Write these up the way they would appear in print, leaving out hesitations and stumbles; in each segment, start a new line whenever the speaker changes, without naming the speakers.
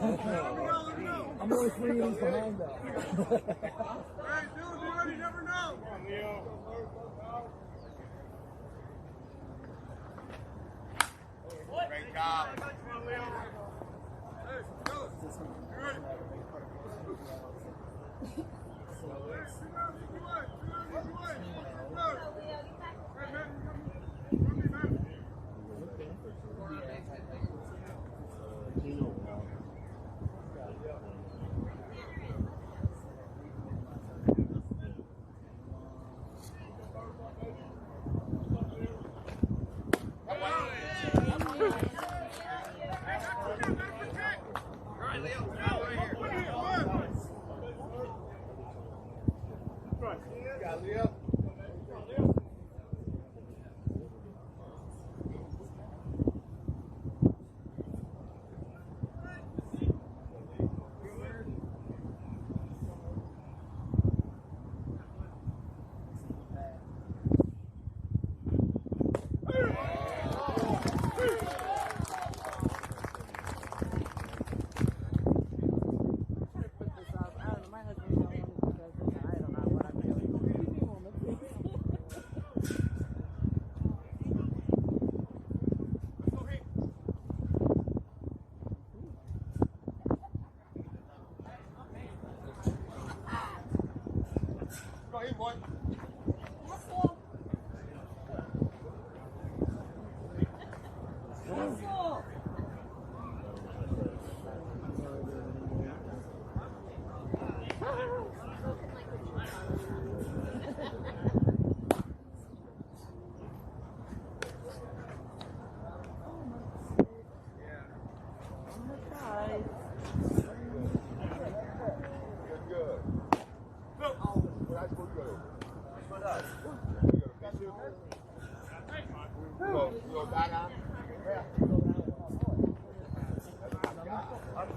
I'm only 3 innings behind though.
Hey, dude, you never know. Great job. Hey, go. You ready?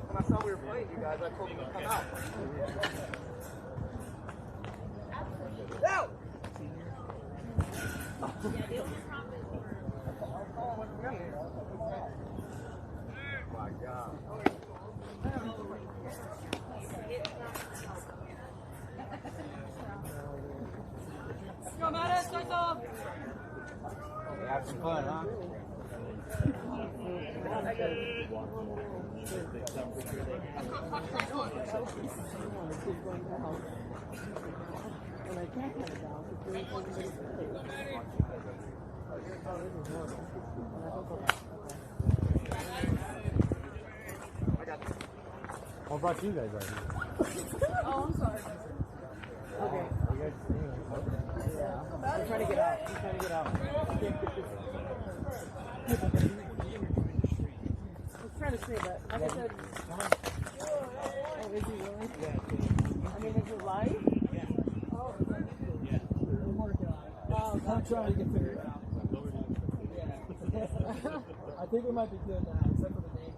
When I saw we were playing you guys, I told them to come out. Out! My God.
Go, Mattis, start off!
Have some fun, huh? What brought you guys right here?
Oh, I'm sorry.
Okay. You guys, yeah. I'm trying to get out. I'm trying to get out.
I was trying to say that. Like I said, oh, is he really?
Yeah.
I mean, is it live?
Yeah.
Oh,
Yeah. I'm working on it.
wow.
I'm trying to get figured out. Yeah. I think we might be good now, except for the names.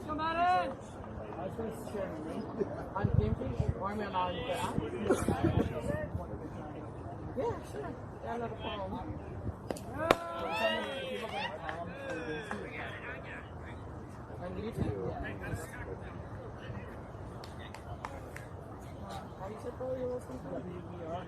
Come on in!
I was going to share the link on GameKings, or am I allowed to get out?
Yeah, sure. Got another phone.
If you look at the column, on YouTube, yeah.
How do you say probably you're listening to?
WBR.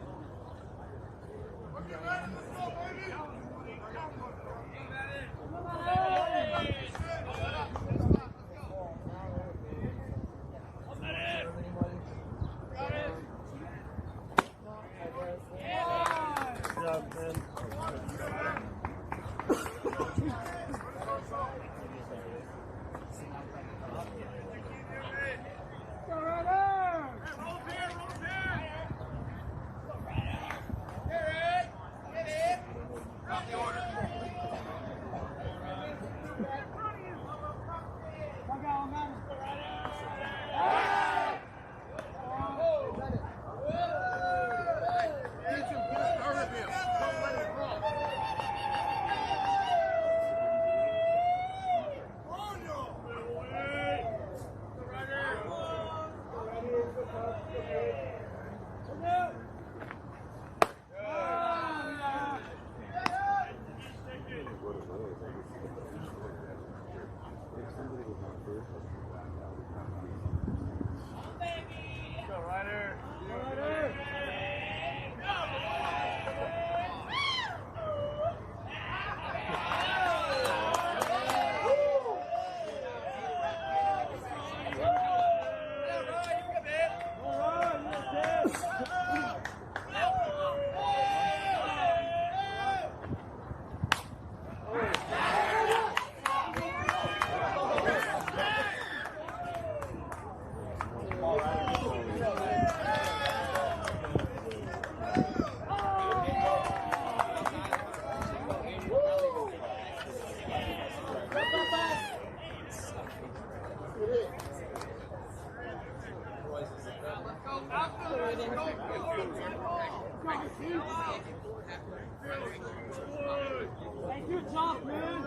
Thank you, Chop, man.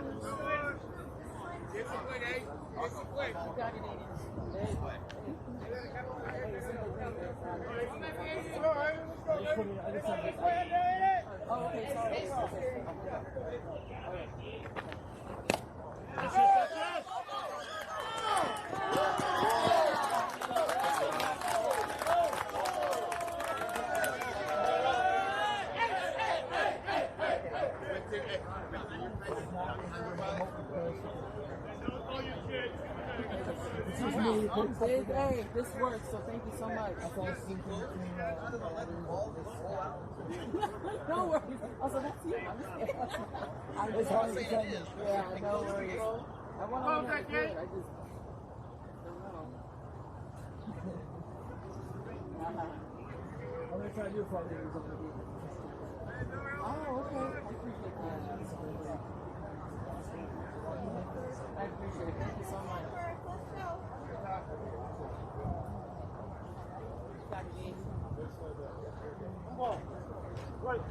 Get some quick, eh? Get some quick.
Oh, okay, sorry. Hey, this works, so thank you so much. No worries. I was like, that's you. It's hard to tell you. Yeah, no worries. I want to know that good. I just don't know.
I'm going to try to do it for you.
Oh, okay. I appreciate that. I appreciate it. Thank you so much.
Come on. Right.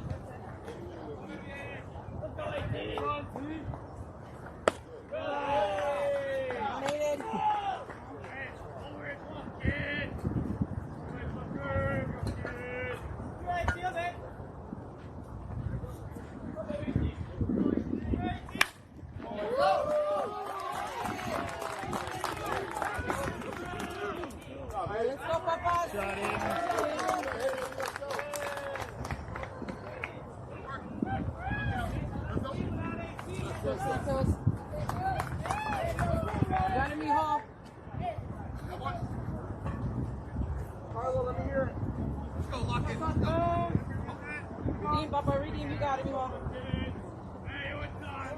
Let's go, 18.
Dominated. All right, let's go, Papa.
Shot in.
Got him, Mijo.
Carlo, let me hear it.
Let's go, lock it. Let's go.
Redeem, Papa, redeem. You got it, Mijo.
Hey, what's time?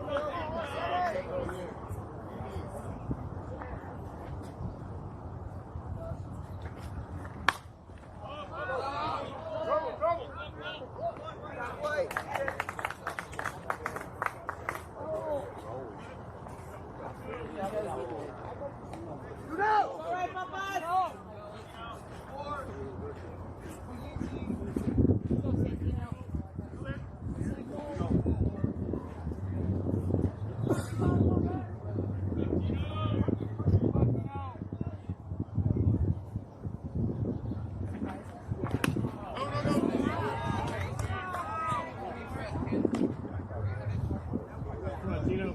All right, Papa.
Come on, Tino.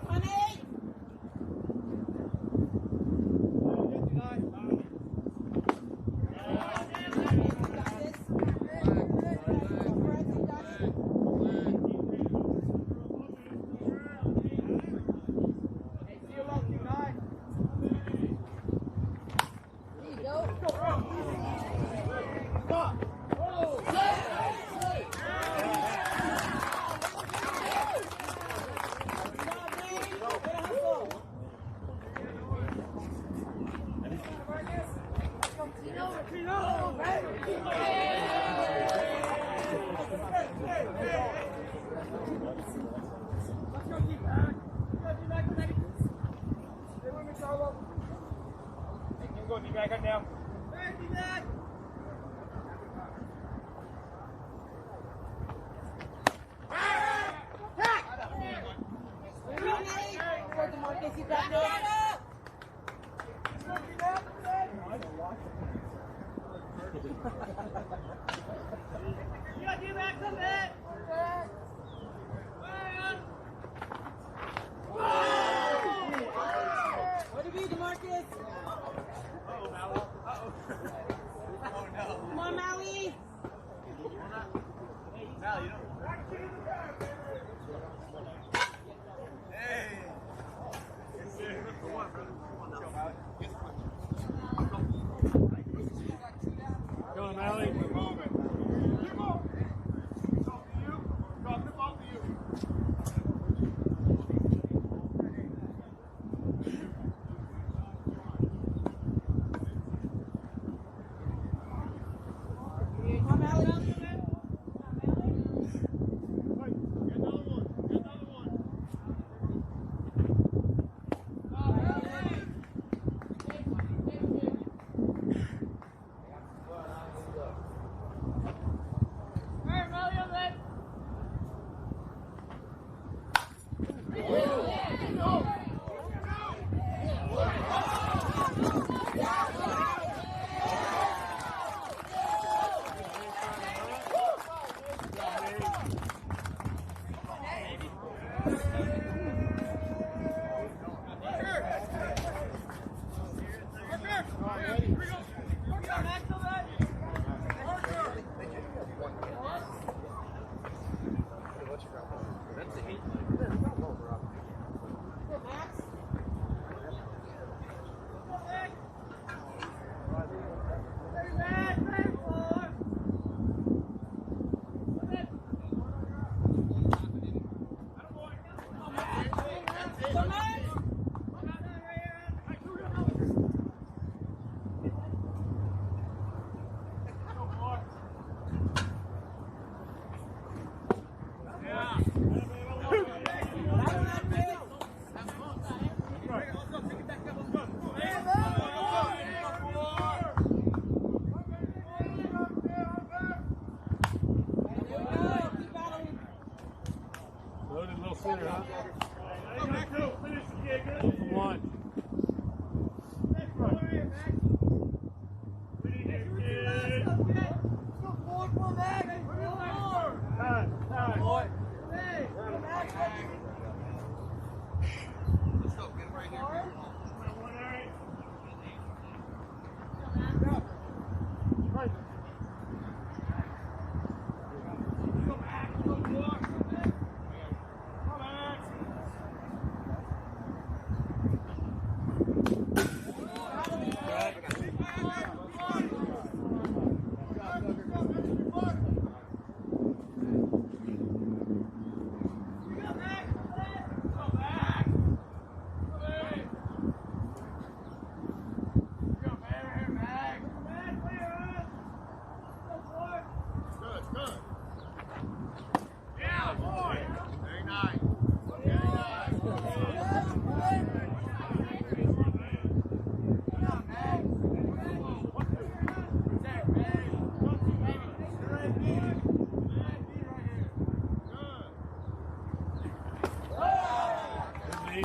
Honey. What do you do, DeMarcus? Come on, Maui.
Go on, Mally.
Come on, Maui.
Loaded a little sooner, huh? Go for one.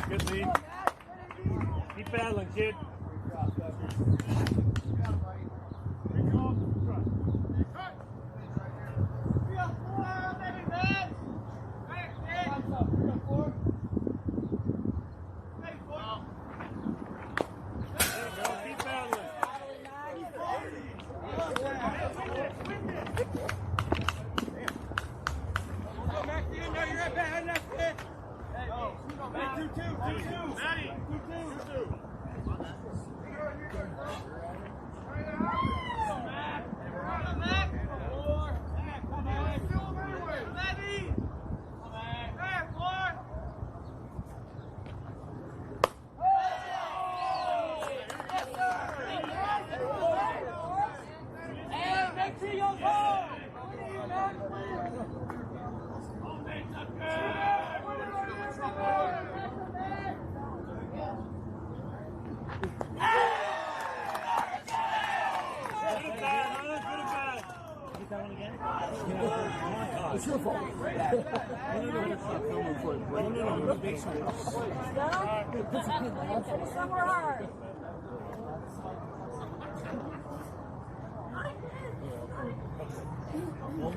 Good lead. Keep battling, kid.
It's your fault. Somewhere hard. My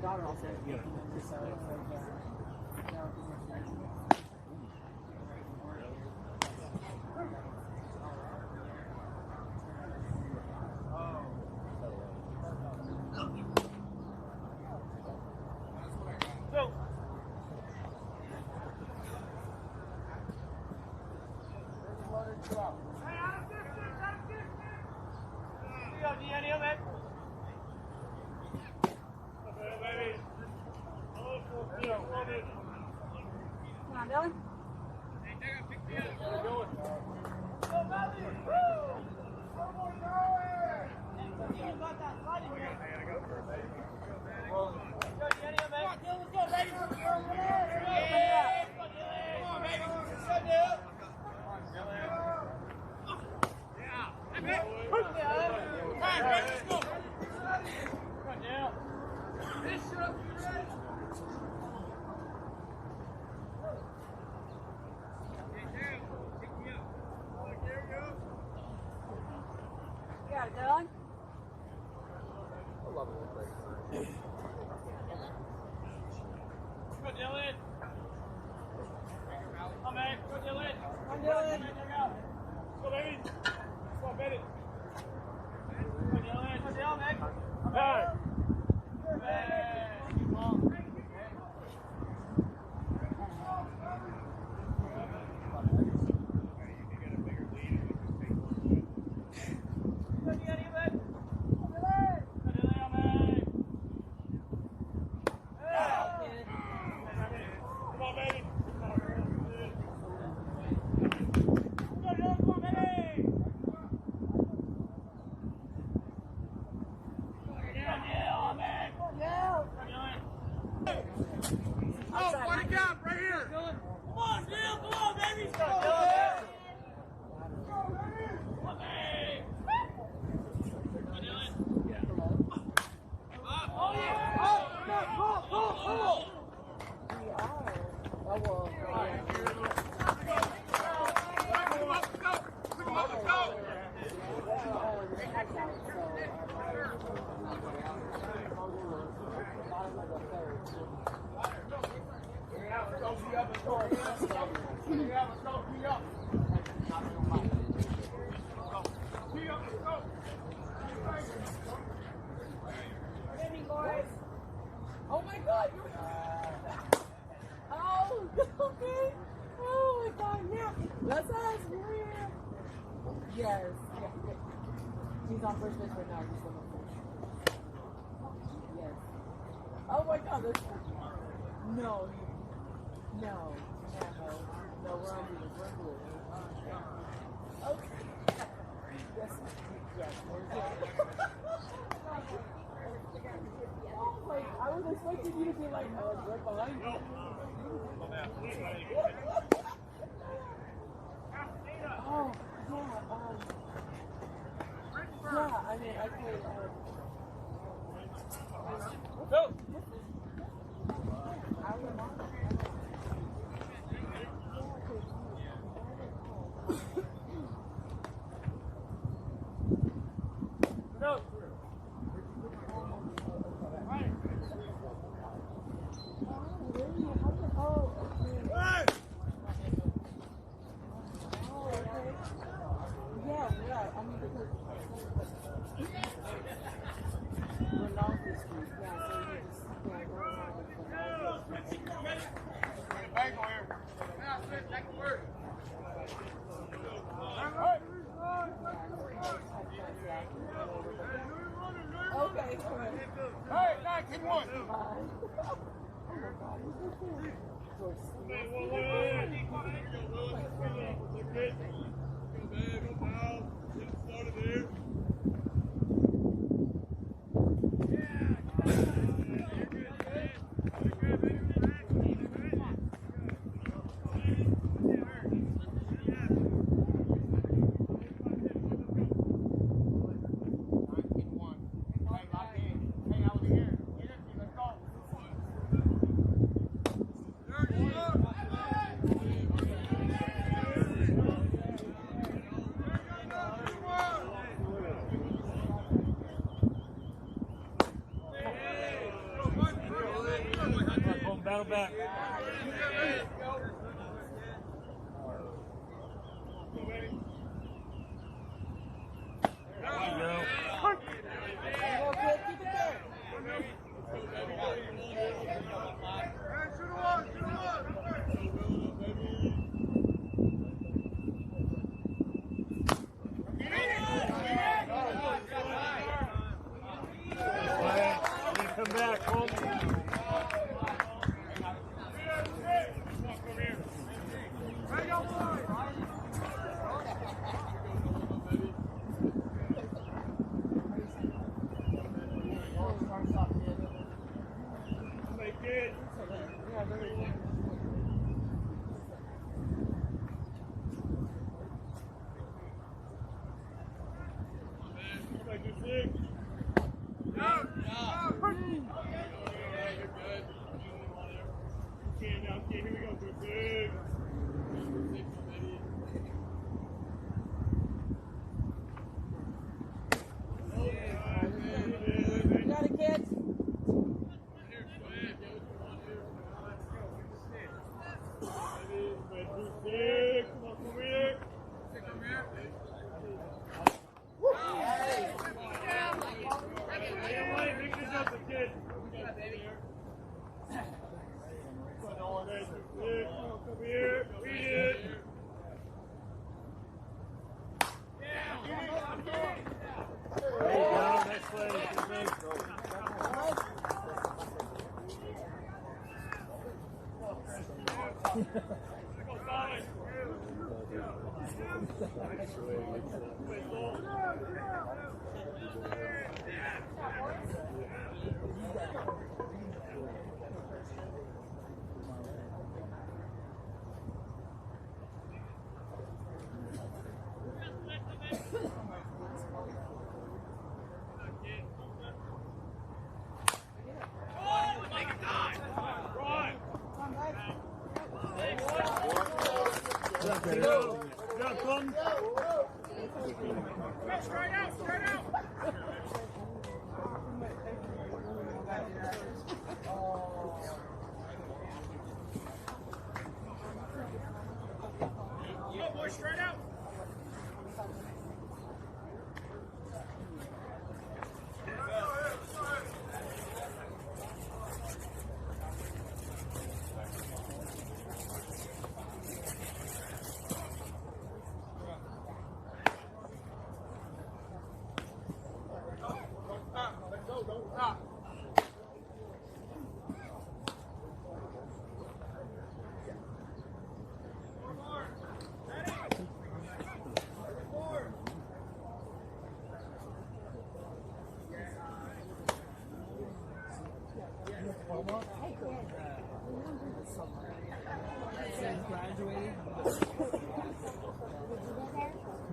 daughter also. Yeah.
Oh my God! Oh, okay. Oh my God! Yeah, that's us. Yeah. Yes. He's on first base right now. He's on the first. Yes. Oh my God! That's no. No. No. We're on the we're blue. Okay. Yes. Yes. We're good. I was expecting you to be like, right behind you. Oh, yeah, I mean, I played,
Go! Go!
Okay.
All right, 9-1. Come back, Colton.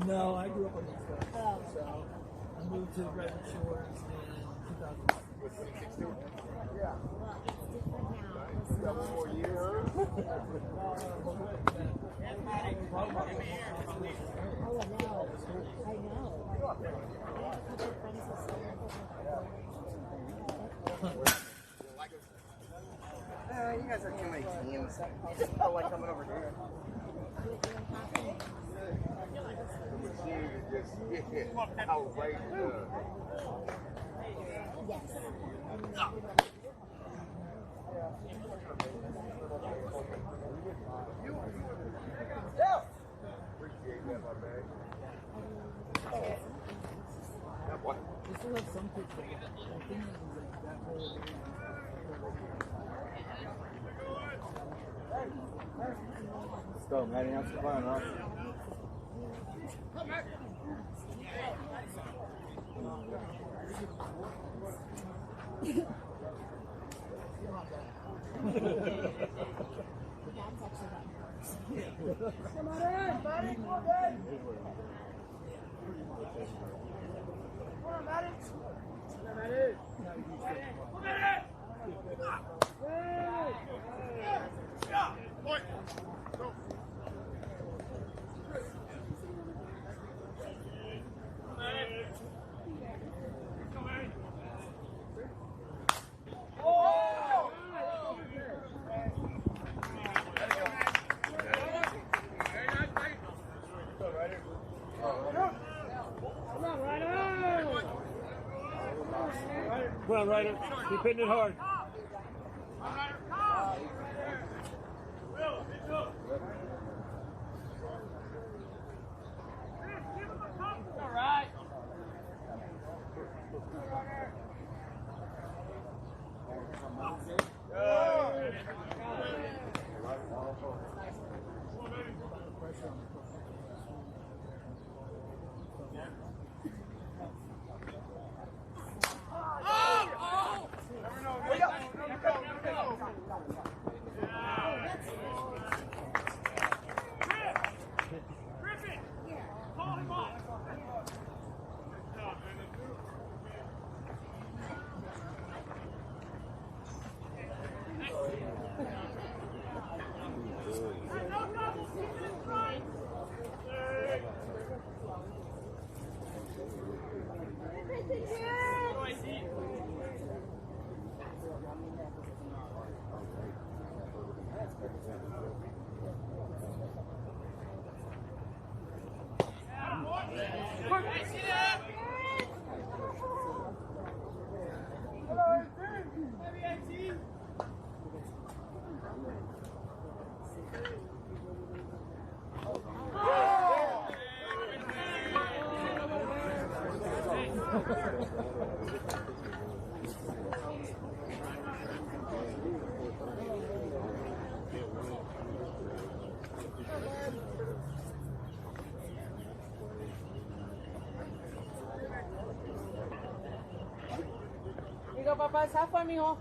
No, I grew up on the East Coast. So I moved to Redwood Shores in 2016.
Yeah. Got 4 years.
You guys are too many teams. I just felt like coming over here.
They still have some kids that I think like that whole
Let's go, Maddie. Have some fun, huh?
Come on in, buddy. Come on in. Come on, Maddie. Come on in. Come in. Yeah. Point. Go.
ground, Ryder. Keep hitting it hard.
All right.
You go, Papa. Have fun, mijo.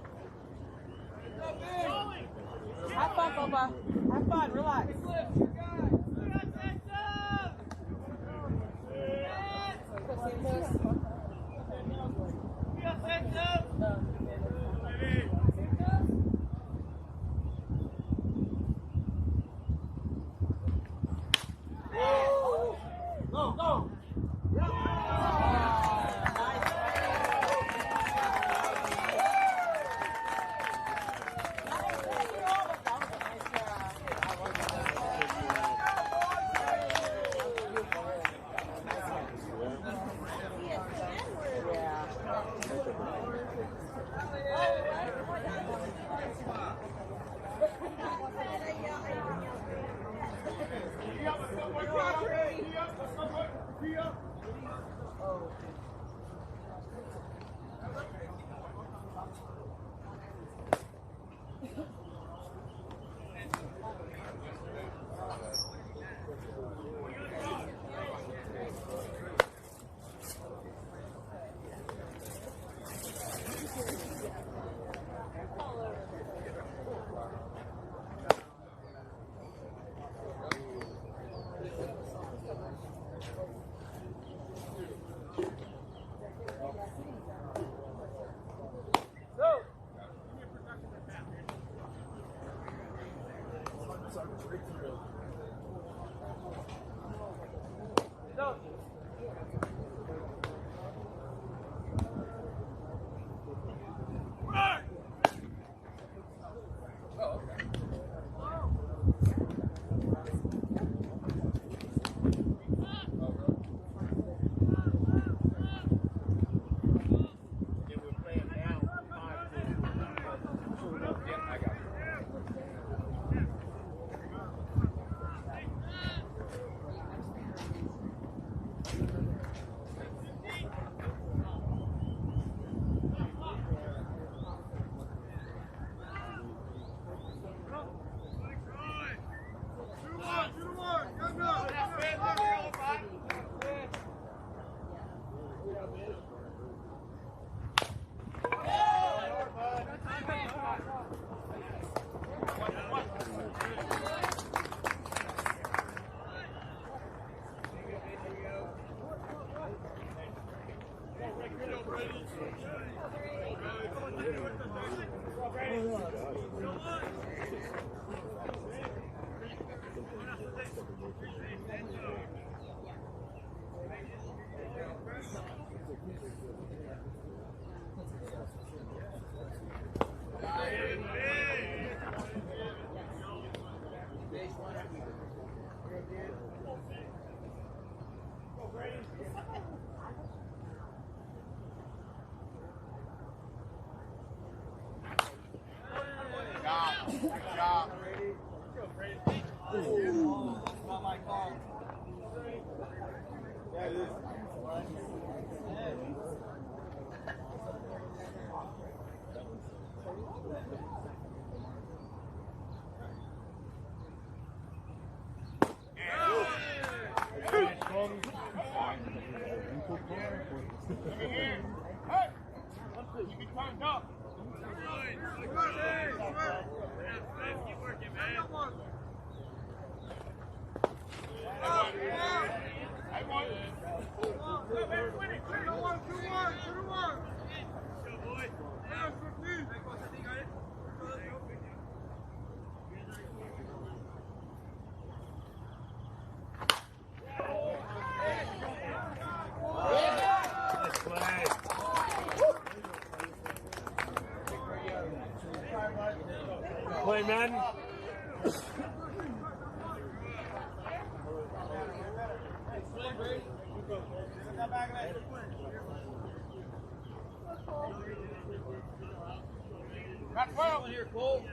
Have fun, Papa. Have fun. Relax.
Go, go.
Not my call. Yeah, it is.
Play, man.
Got 12 in here, Cole.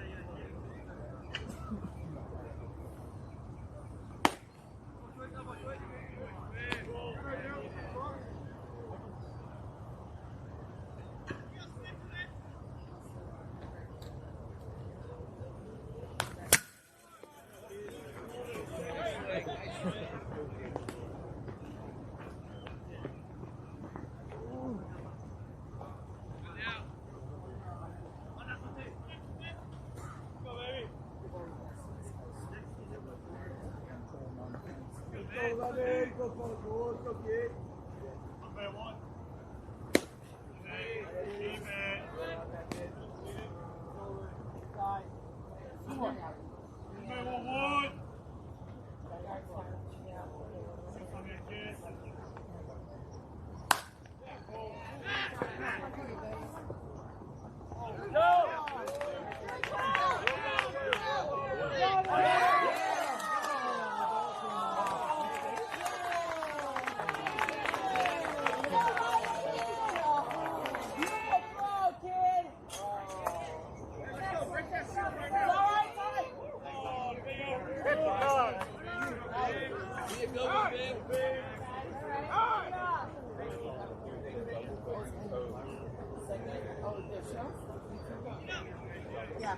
Yeah,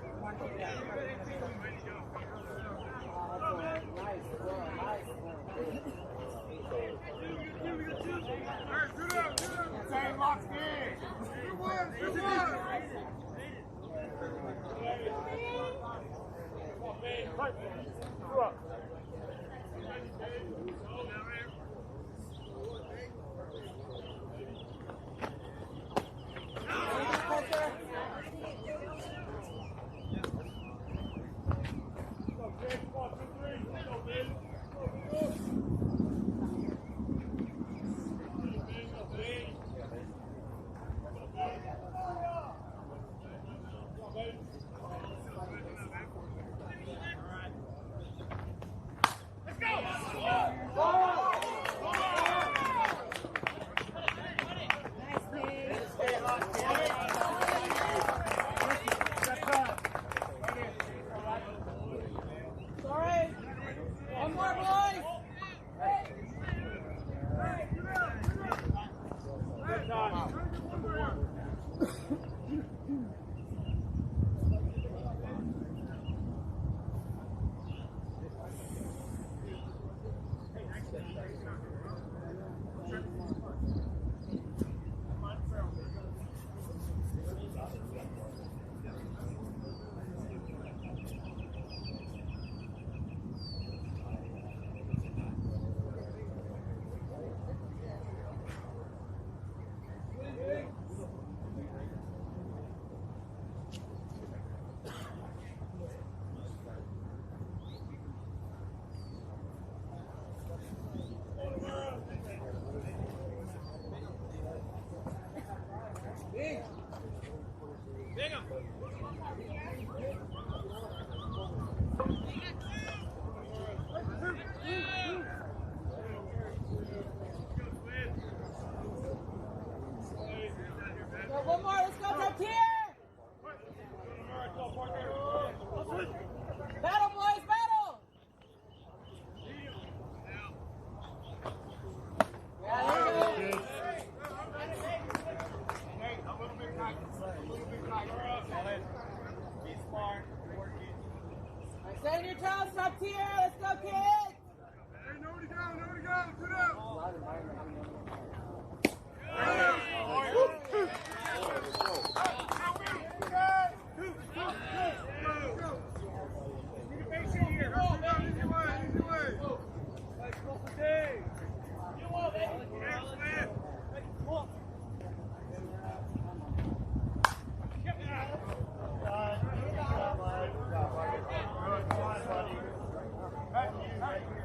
Stay in your toes, top tier. Let's go, kids.
Hey, nobody go, nobody go. Sit up.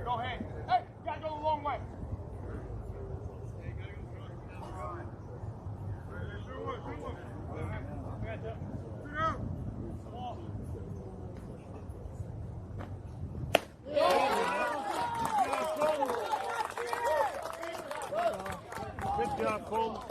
Go ahead. Hey, you gotta go the long way. Good job, Cole.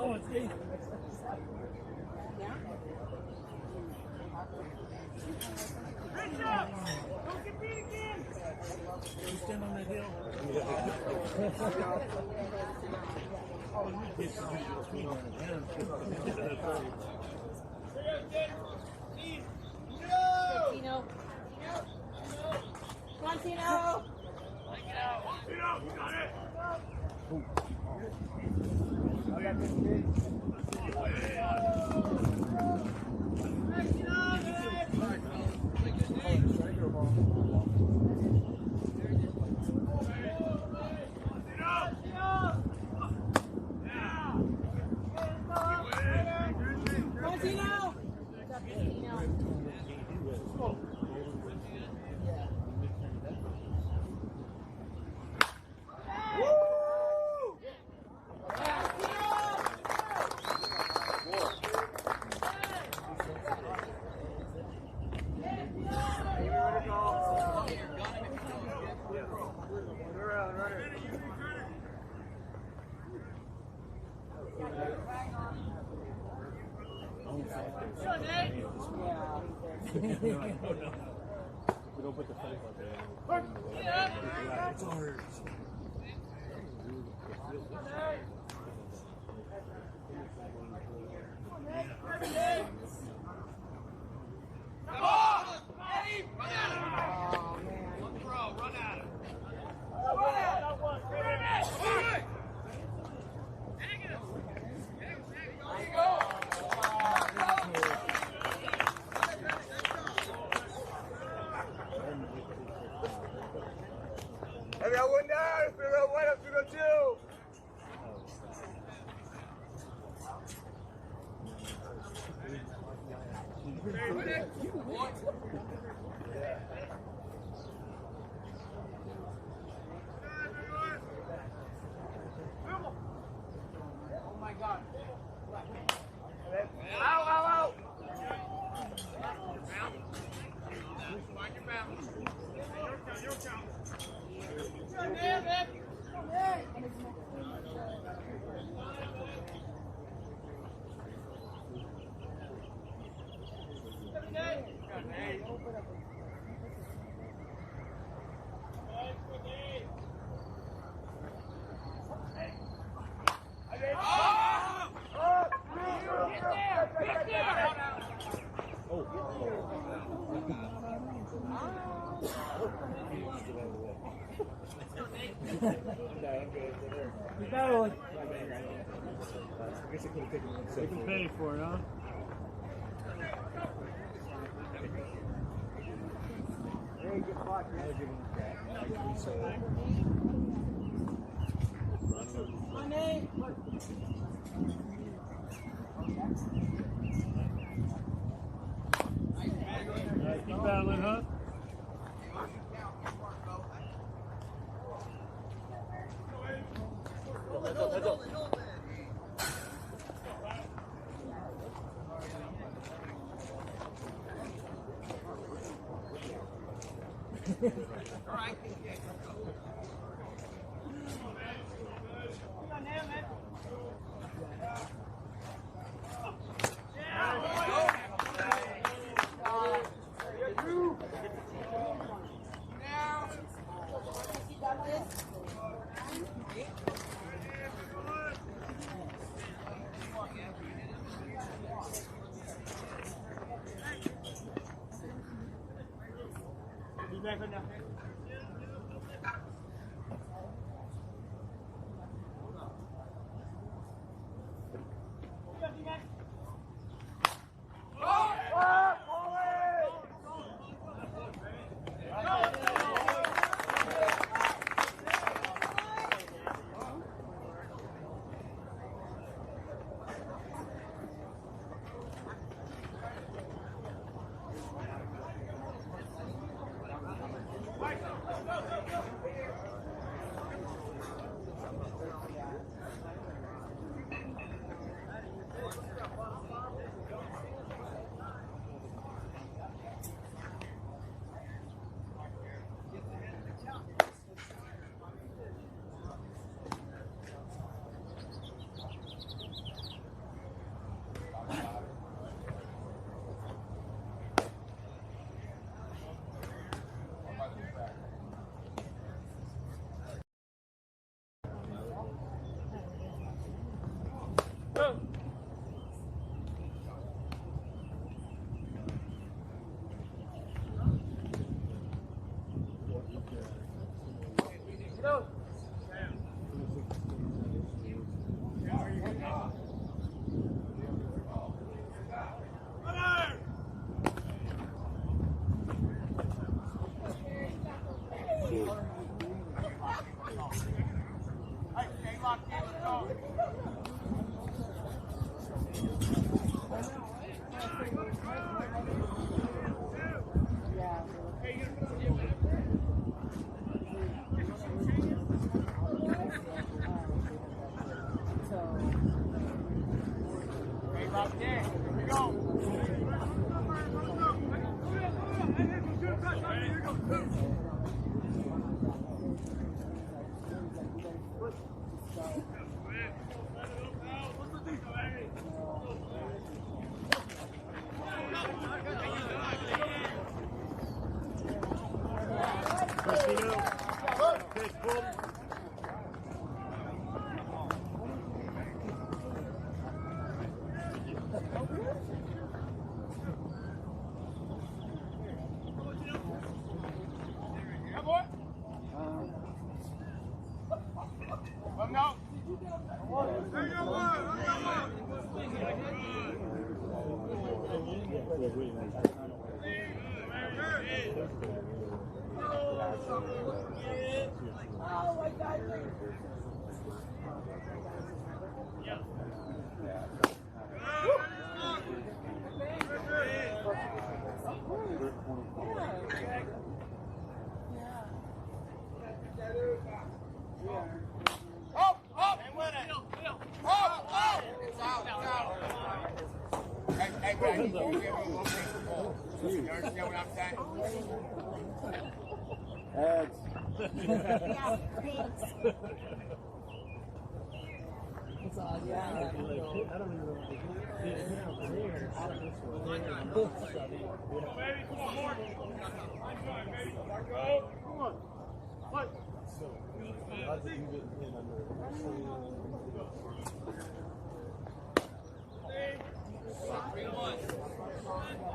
Oh, it's me.
Bishop! Don't get beat again!
You stand on that hill. It's
Tino. Come on, Tino.
Tino, you got it!
Come on, Tino.
We don't put the face out there. It's ours.
I got one down, fill up one, up to the two.
Oh my God.
Ow, ow, ow.
He's battling.
You can pay for it, huh?
Very good block, man.
Keep battling, huh?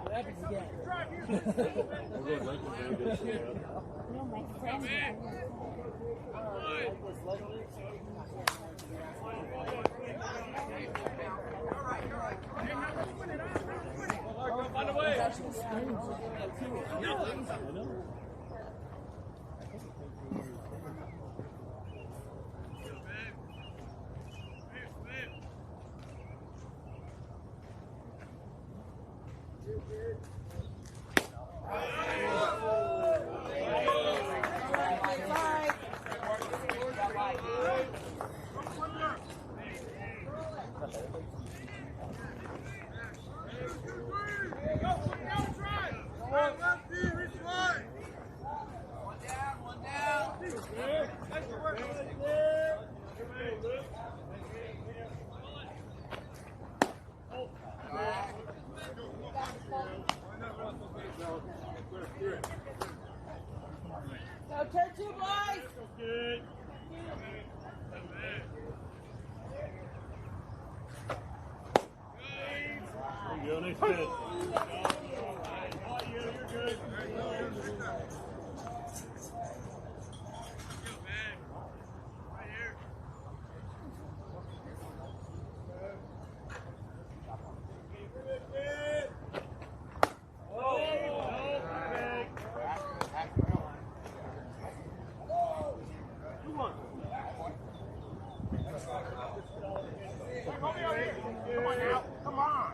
What happens again?
No, my friend.
Find a way.
Go turn two, boys.
Good. There you go, nice hit. You're good. Come on now. Come on.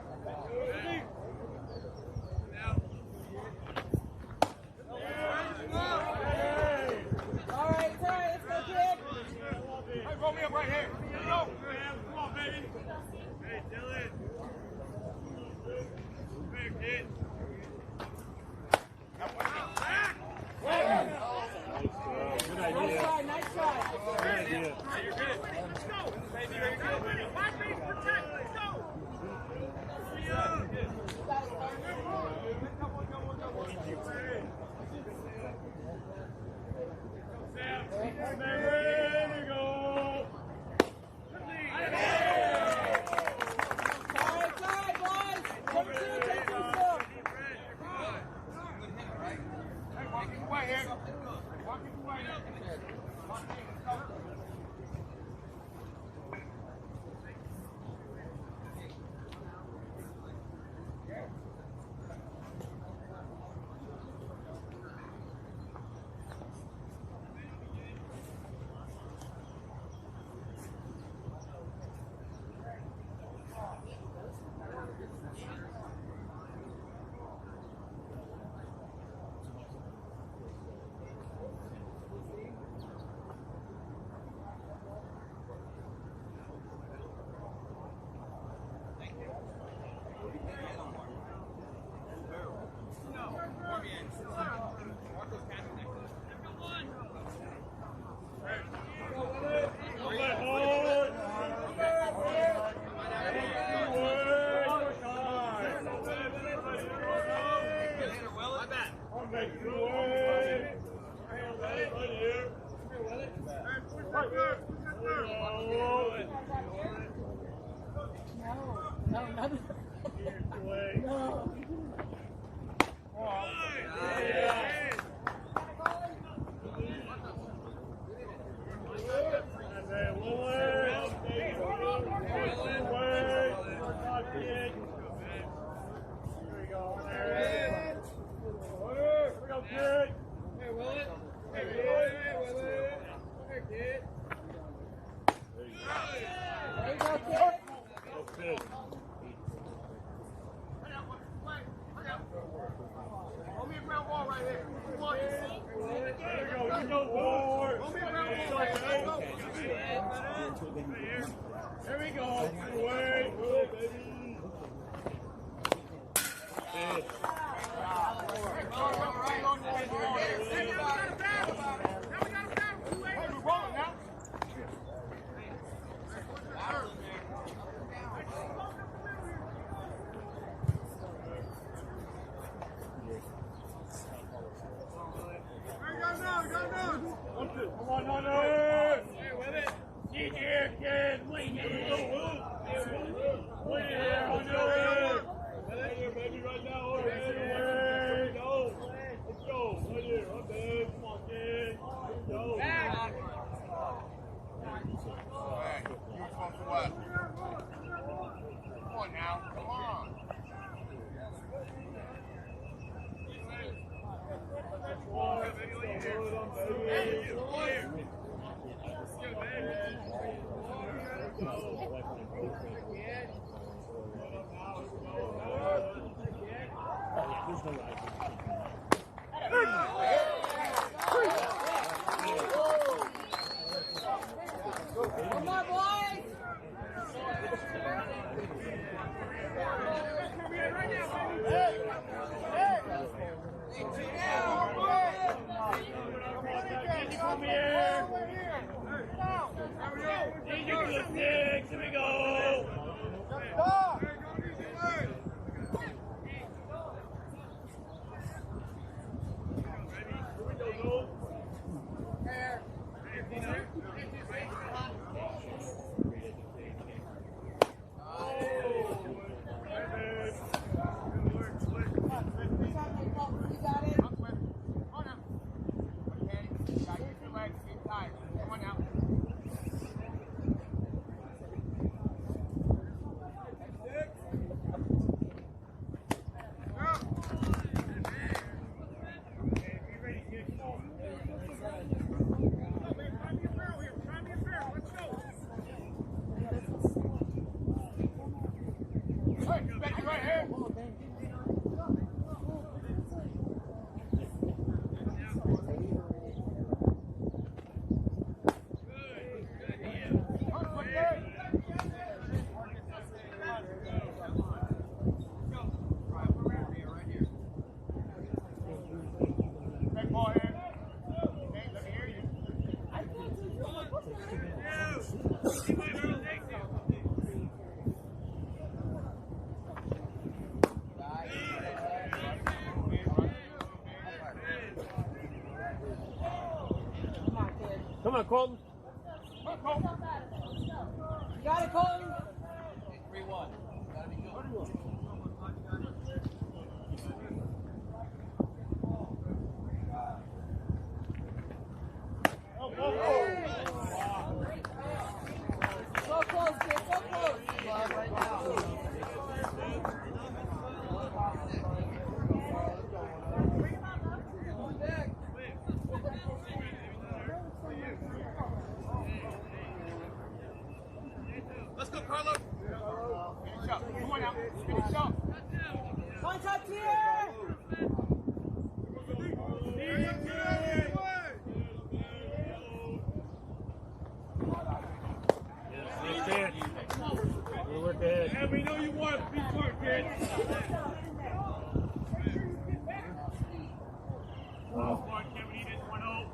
All right, let's go, kid.
Hey, roll me up right here. Come on, baby. Hey, Dylan. Hey, kid. Good idea.
Nice try.
Good idea.
You're good. Let's go. Baby, ready to go. Five feet, protect. Let's go.
There you go.
All right, boys. Turn two still.
Hey, walking away here. Walking away. There we go. Away. Good, baby. Good. Come on, Hunter! Hey, with it! Get here, kid! Wait here! Wait here, Hunter! Come on, Colton.
You got it, Colton.
3-1. Gotta be good.
So close, kid, so close.
Right now.
Let's go, Carlos. Finish up. Come on now. Finish up.
Contact here.
We'll work ahead. Yeah, we know you want. Be smart, kid. Come on, Kevin. We need this 1-0.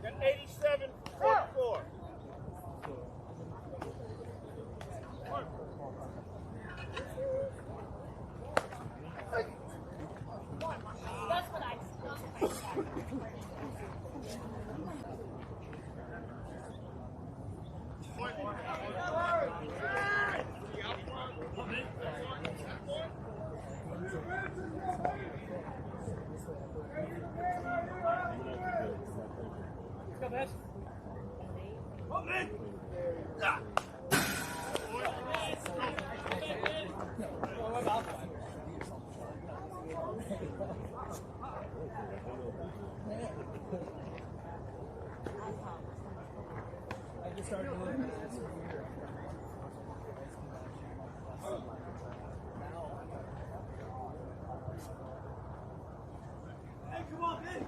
Got 87-44.
That's what I said.
I just started looking at this here.
Hey, come on, Ben.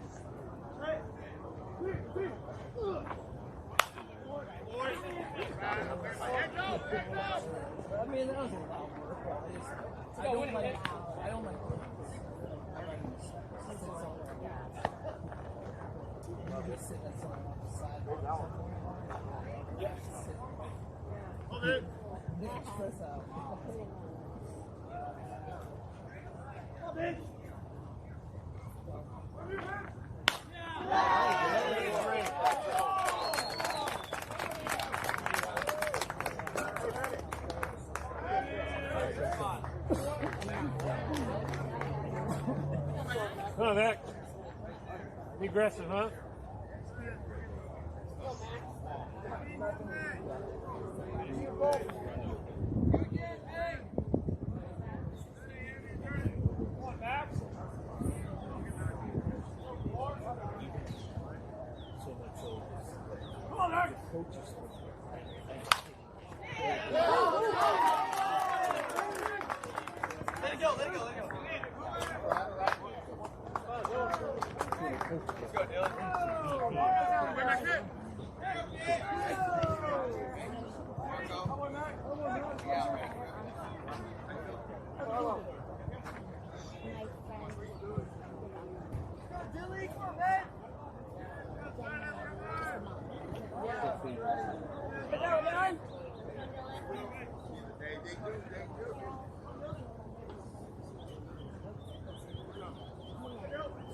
I mean, that was a lot of work. I don't like. I don't like. You just sit at someone on the side.
Hold it.
Stress out.
Come on, Mac. Be aggressive, huh?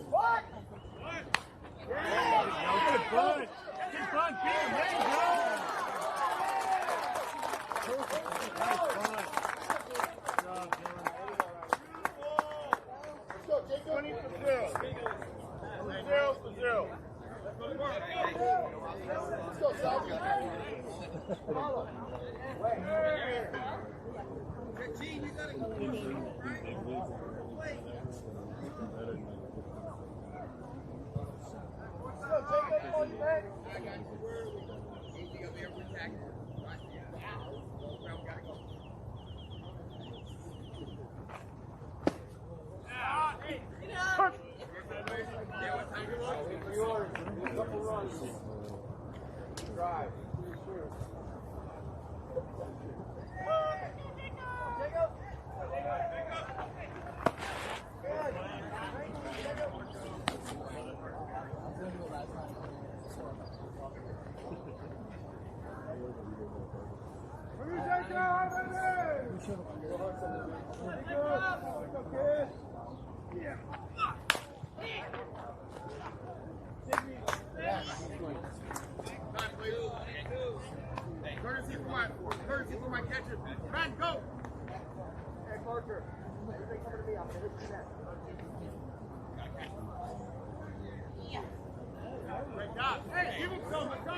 What?
Good punch. Good punch, Peter. There you go.
Let's go, Jacob.
20-0. 0-0.
Let's go, Salvi. Follow. Let's go, Jacob. Call you back. Couple runs. Drive. Jacob. Good.
Courtesy for my catcher. Man, go!
Hey, Parker. Everything coming to me. I'm going to hit you next.
Great job. Hey, give him some. Let's go.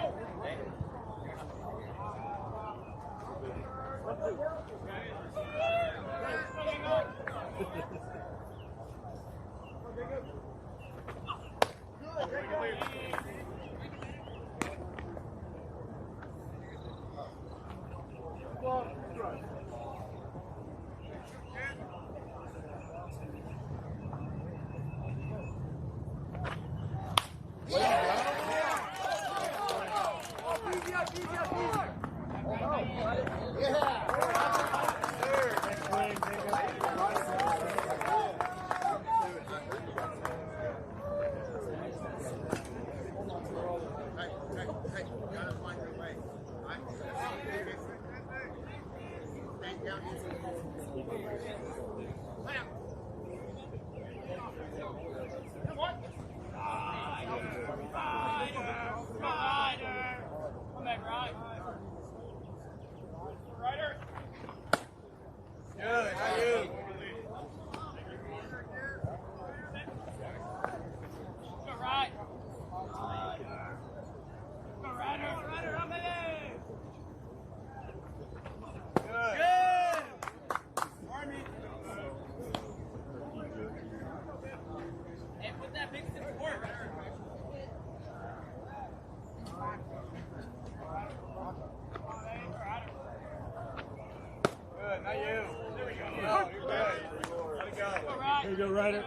Here you go, Ryder.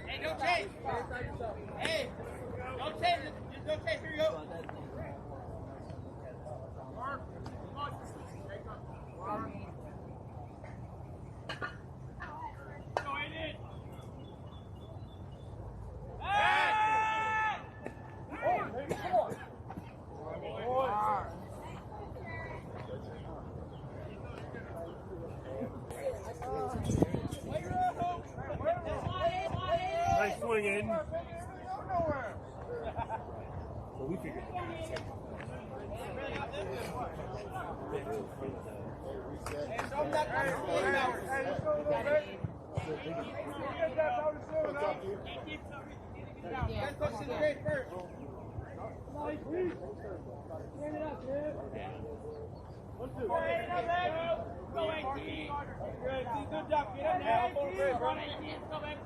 Hey, don't chase. Hey, don't chase. Just don't chase. Here you go.
Mark, come on. Take up. Mark. Go in it. Hey!
Oh, baby, come on.
Nice swing, Aiden.
Nowhere.
So we figured. Go 18. Good job. Get in there. Go 18. Go back.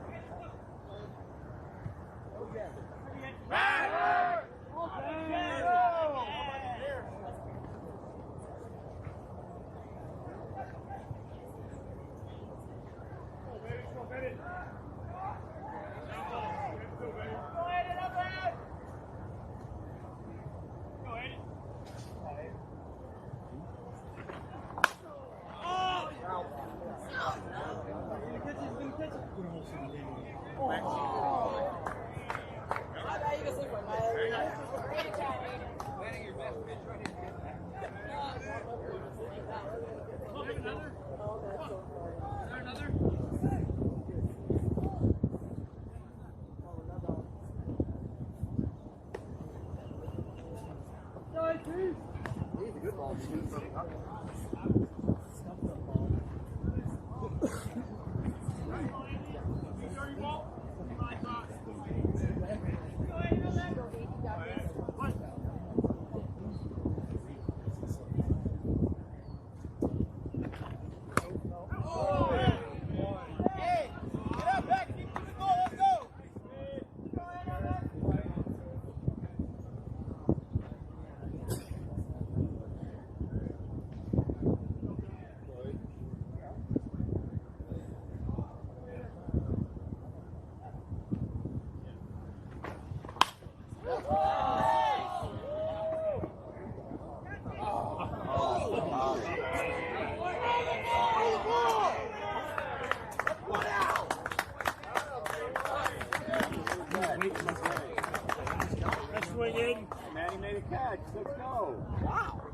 Manny made a catch. Let's go.
Wow. All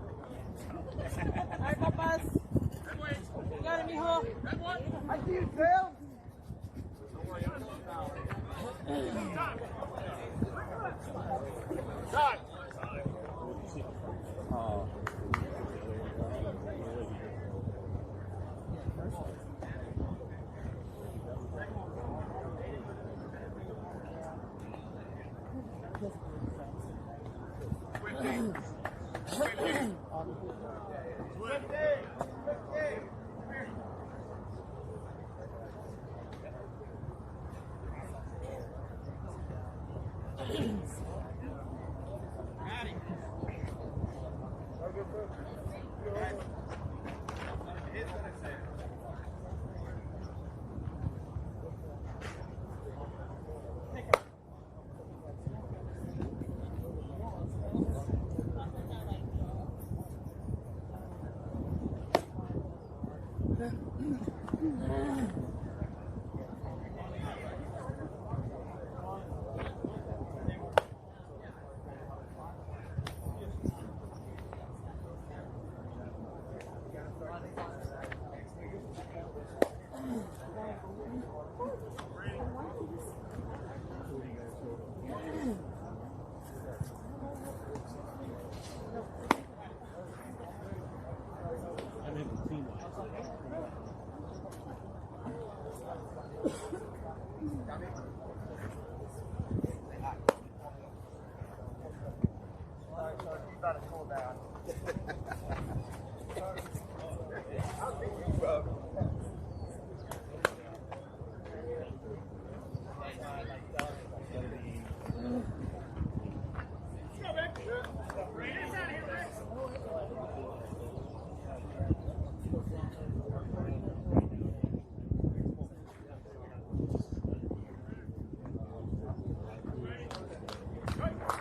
right, Papas. You got it, mijo.
I see you, Sam.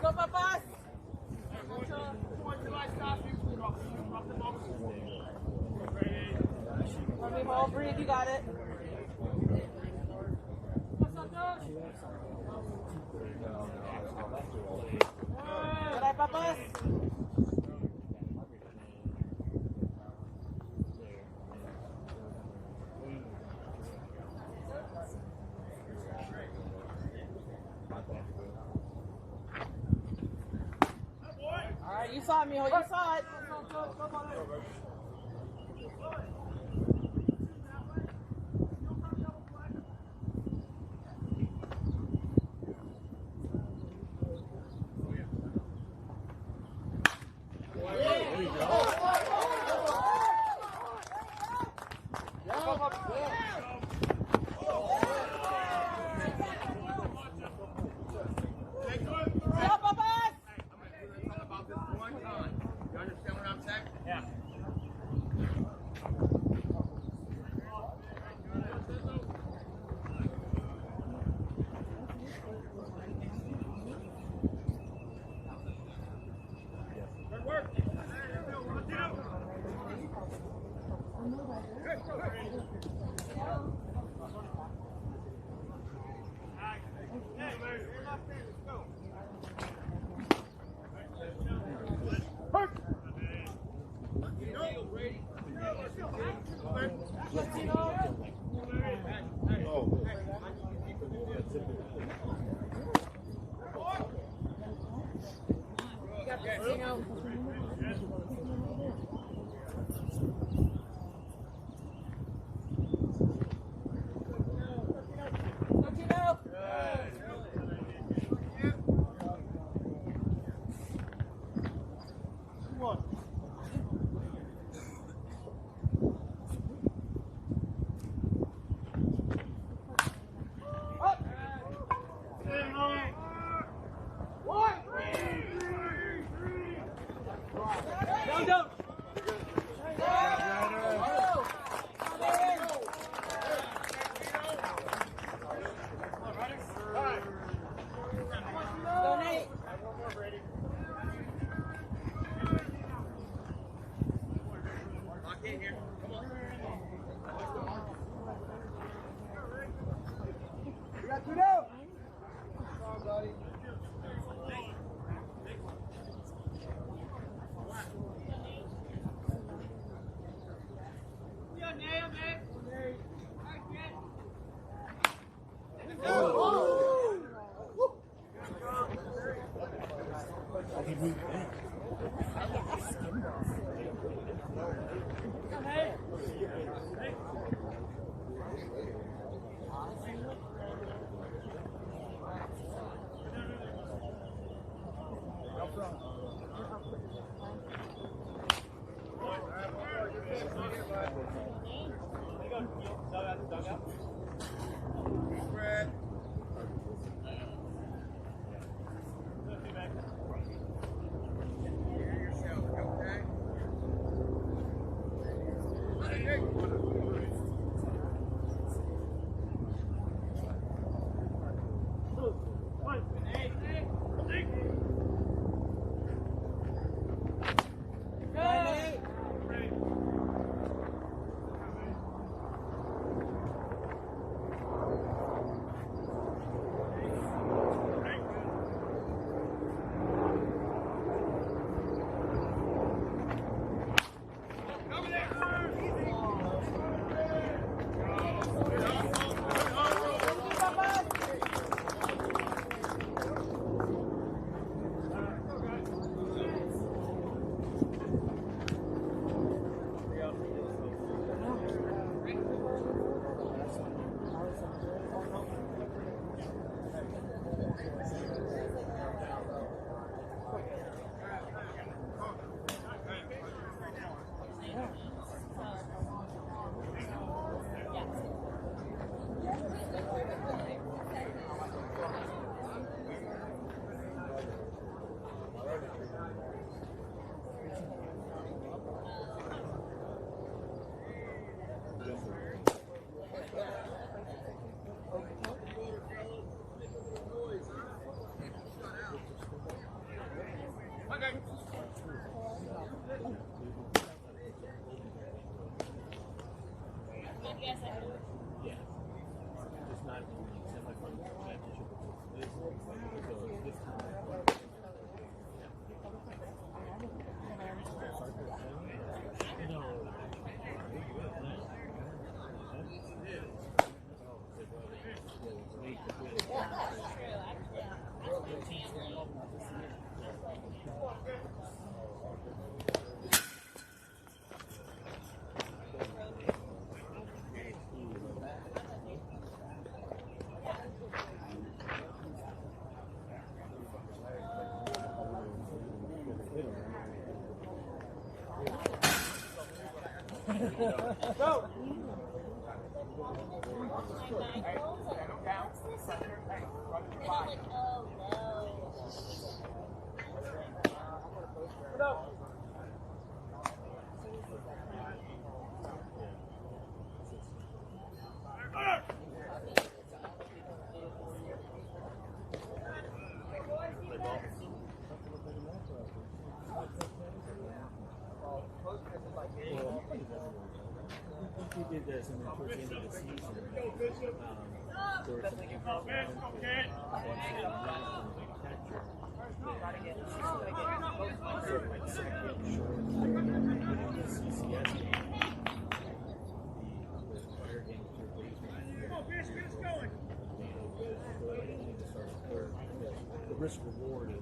Go, Papas. Mijo, breathe. You got it. Good night, Papas. All right, you saw it, mijo. You saw it.
Go.
He did this, and then towards the end of the season, there was some catcher. CCS game. The fire game the risk reward is.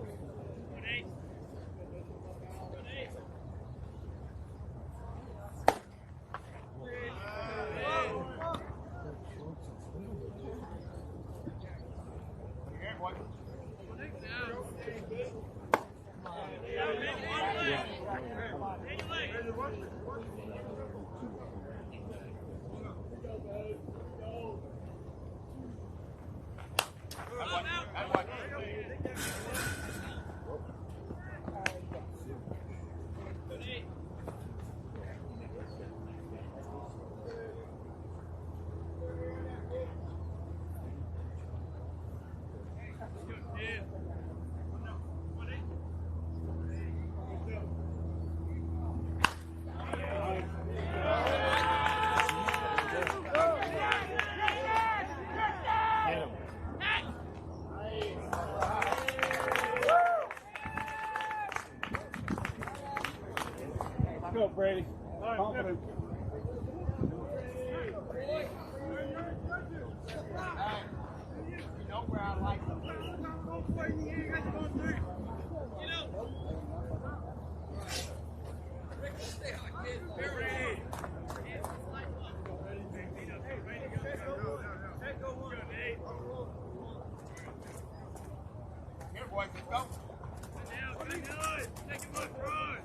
Go, Brady. Confident.
You know where I like them. Here, boys, let's go. Take a look, run.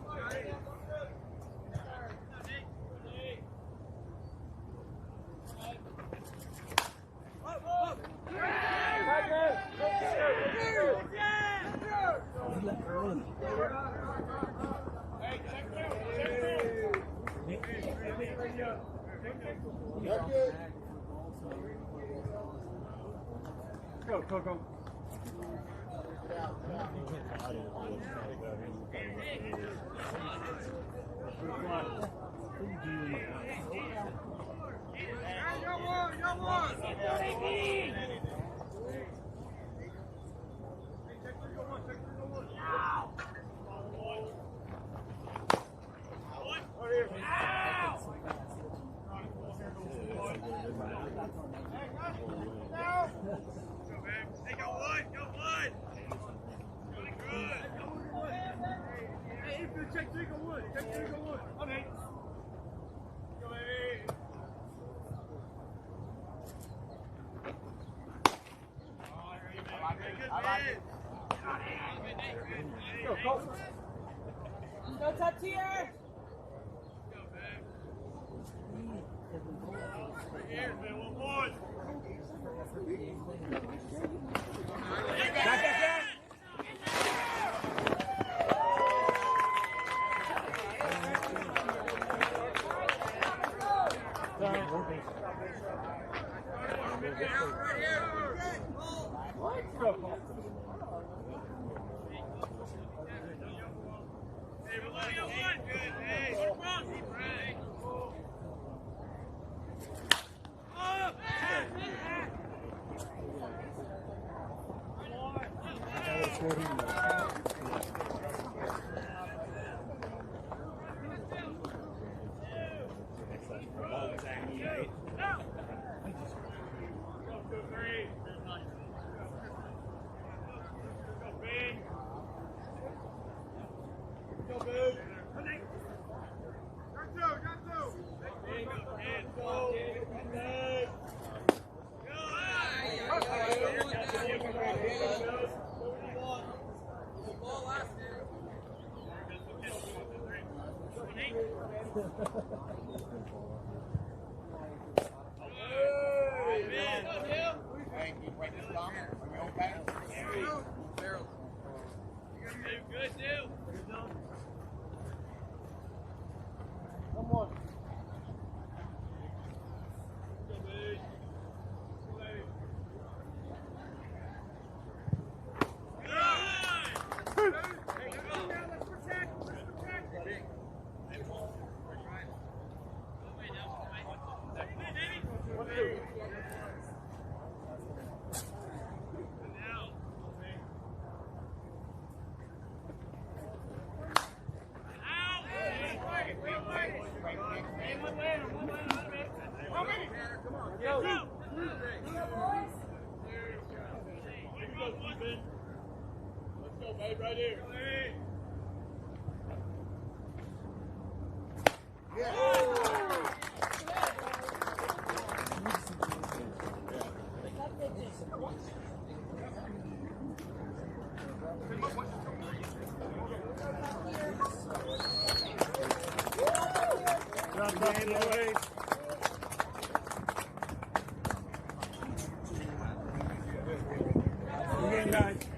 Go, go, go.
Hey, go one, go one. Doing good. Hey, if you check three, go one. Check three, go one. Okay. Go ahead. I like it.
Go, go.
Go, top tier.
Here, man, one more. Hey, we're letting it one. Good. Hey, what's wrong? Keep running. Good deal.
Come on.
Go, baby. Go, baby. Good. Hey, come on. Now let's protect. Let's protect. Let's go, babe, right here. Good job, boys. Again, guys.